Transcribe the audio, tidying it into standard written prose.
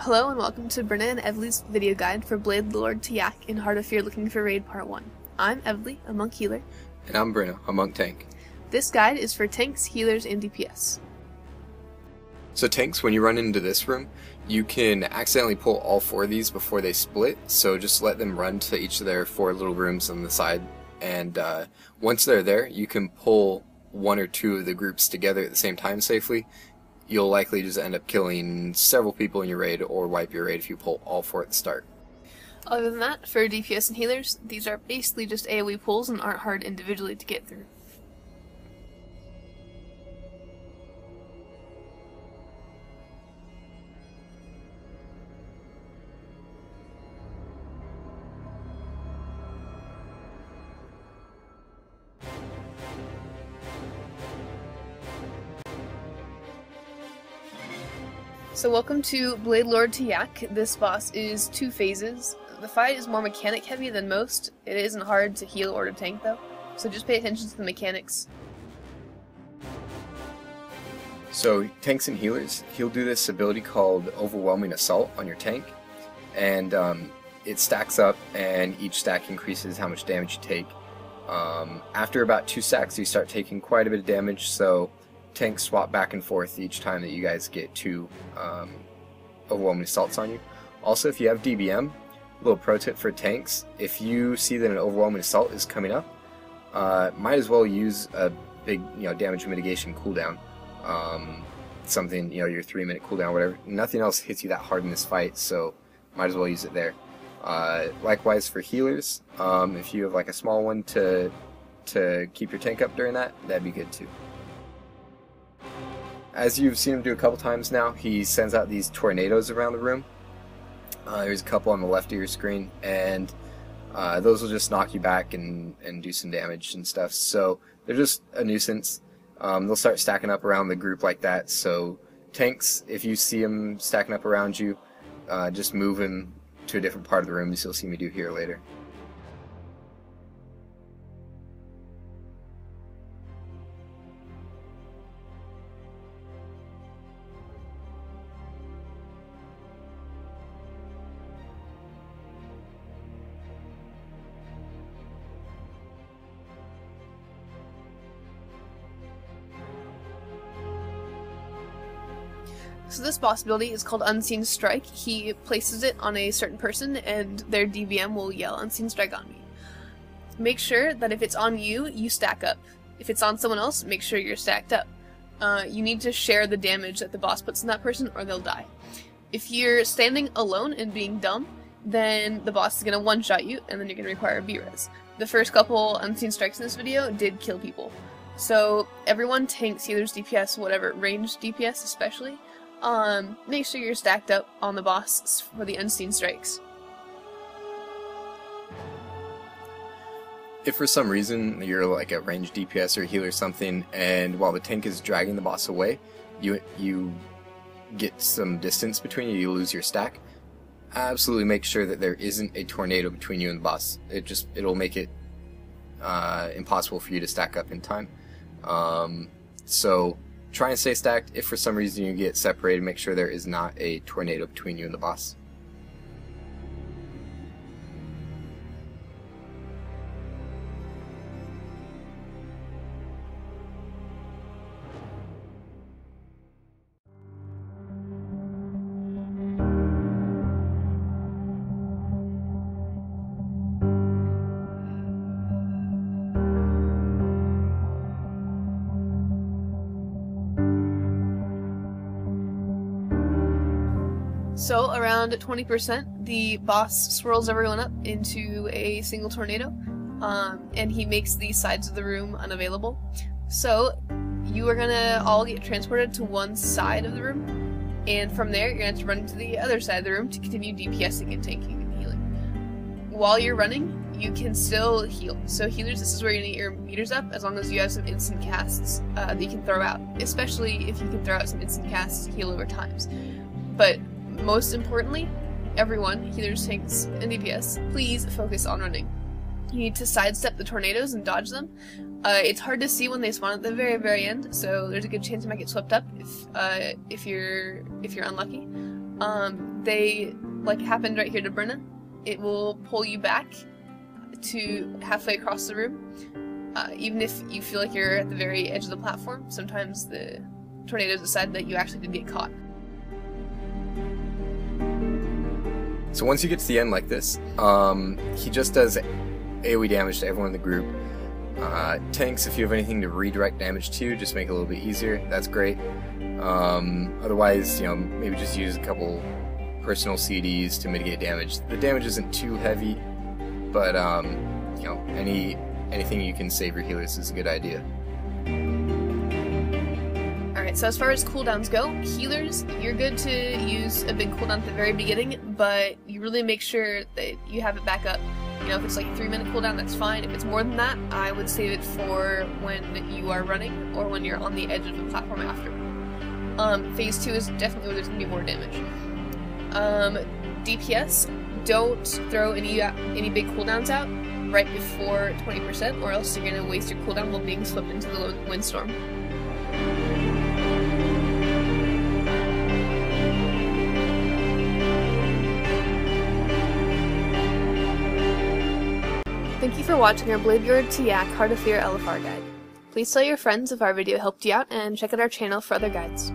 Hello and welcome to Bryna Evaly's video guide for Blade Lord to Yak in Heart of Fear Looking for Raid Part 1. I'm Evaly, a monk healer. And I'm Bryna, a monk tank. This guide is for tanks, healers, and DPS. So tanks, when you run into this room, you can accidentally pull all four of these before they split, so just let them run to each of their four little rooms on the side, and once they're there, you can pull one or two of the groups together at the same time safely. You'll likely just end up killing several people in your raid or wipe your raid if you pull all four at the start. Other than that, for DPS and healers, these are basically just AoE pulls and aren't hard individually to get through. So welcome to Blade Lord to Yak. This boss is 2 phases. The fight is more mechanic heavy than most. It isn't hard to heal or to tank though, so just pay attention to the mechanics. So tanks and healers, he'll do this ability called Overwhelming Assault on your tank, and it stacks up and each stack increases how much damage you take. After about 2 stacks you start taking quite a bit of damage, so tanks swap back and forth each time that you guys get 2 overwhelming assaults on you. Also, if you have DBM, a little pro tip for tanks: if you see that an overwhelming assault is coming up, might as well use a big damage mitigation cooldown. Something, your 3-minute cooldown, whatever. Nothing else hits you that hard in this fight, so might as well use it there. Likewise for healers, if you have like a small one to keep your tank up during that, that'd be good too. As you've seen him do a couple times now, he sends out these tornadoes around the room. There's a couple on the left of your screen, and those will just knock you back and do some damage and stuff. So they're just a nuisance. They'll start stacking up around the group like that. So tanks, if you see them stacking up around you, just move him to a different part of the room, as you'll see me do here later. So this boss ability is called Unseen Strike. He places it on a certain person and their DBM will yell, "Unseen Strike on me." Make sure that if it's on you, you stack up. If it's on someone else, make sure you're stacked up. You need to share the damage that the boss puts in that person or they'll die. If you're standing alone and being dumb, then the boss is going to one-shot you and then you're going to require a B-res. The first couple Unseen Strikes in this video did kill people. So everyone, tanks, healers, DPS, whatever, ranged DPS especially, make sure you're stacked up on the boss for the Unseen Strikes. If for some reason you're like a ranged DPS or a healer or something, and while the tank is dragging the boss away, you get some distance between you, you lose your stack, absolutely make sure that there isn't a tornado between you and the boss. It'll make it impossible for you to stack up in time. So try and stay stacked. If for some reason you get separated, make sure there is not a tornado between you and the boss. So around 20%, the boss swirls everyone up into a single tornado, and he makes the sides of the room unavailable. So you are gonna all get transported to one side of the room, and from there you're gonna have to run to the other side of the room to continue DPSing and tanking and healing. While you're running, you can still heal. So healers, this is where you need your meters up, as long as you have some instant casts that you can throw out, especially if you can throw out some instant casts to heal over times. But most importantly, everyone, healers, tanks, and DPS, please focus on running. You need to sidestep the tornadoes and dodge them. It's hard to see when they spawn at the very end, so there's a good chance you might get swept up if you're unlucky. they, like happened right here to Bryna, it will pull you back to halfway across the room. Even if you feel like you're at the very edge of the platform, sometimes the tornadoes decide that you actually did get caught. So once you get to the end like this, he just does AoE damage to everyone in the group. Tanks, if you have anything to redirect damage to, just make it a little bit easier. That's great. Otherwise, you know, maybe just use a couple personal CDs to mitigate damage. The damage isn't too heavy, but you know, anything you can save your healers is a good idea. Alright, so as far as cooldowns go, healers, you're good to use a big cooldown at the very beginning, but you really make sure that you have it back up. You know, if it's like a 3-minute cooldown, that's fine. If it's more than that, I would save it for when you are running or when you're on the edge of the platform after. Phase 2 is definitely where there's going to be more damage. DPS, don't throw any big cooldowns out right before 20%, or else you're going to waste your cooldown while being swept into the windstorm. Thank you for watching our Bladebjord to Yak Heart of Fear LFR guide. Please tell your friends if our video helped you out, and check out our channel for other guides.